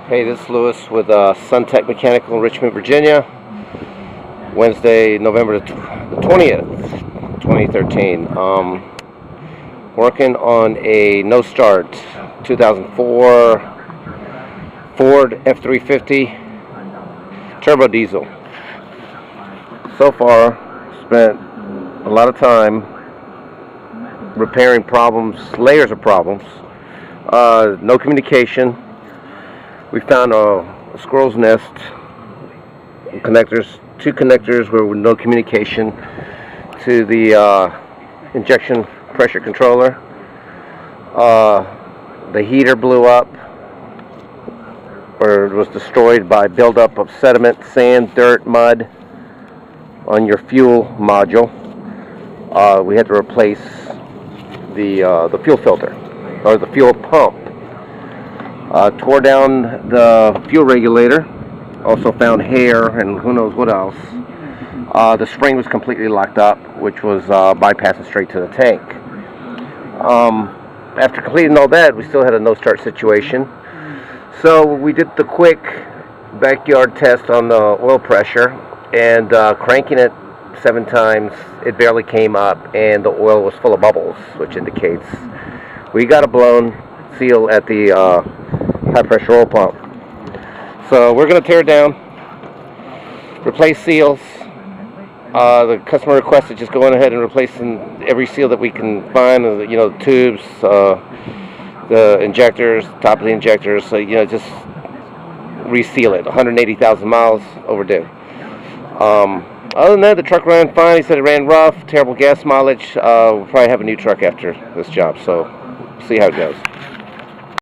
Hey, this is Lewis with Suntech Mechanical in Richmond, Virginia. Wednesday, November the 20th, 2013. Working on a no-start 2004 Ford F350 turbo diesel. So far, spent a lot of time repairing problems, layers of problems. No communication. We found a squirrel's nest, connectors, two connectors where with no communication to the injection pressure controller. The heater blew up or was destroyed by buildup of sediment, sand, dirt, mud on your fuel module. We had to replace the fuel filter or the fuel pump. Tore down the fuel regulator, also found hair and who knows what else. The spring was completely locked up, which was bypassing straight to the tank. After completing all that, we still had a no-start situation. So we did the quick backyard test on the oil pressure, and cranking it 7 times, it barely came up, and the oil was full of bubbles, which indicates we got a blown seal at the high pressure oil pump. So we're going to tear it down, replace seals. The customer requested just going ahead and replacing every seal that we can find, the tubes, the injectors, top of the injectors, so just reseal it. 180,000 miles overdue. Other than that, the truck ran fine. He said it ran rough, terrible gas mileage. We'll probably have a new truck after this job, so see how it goes.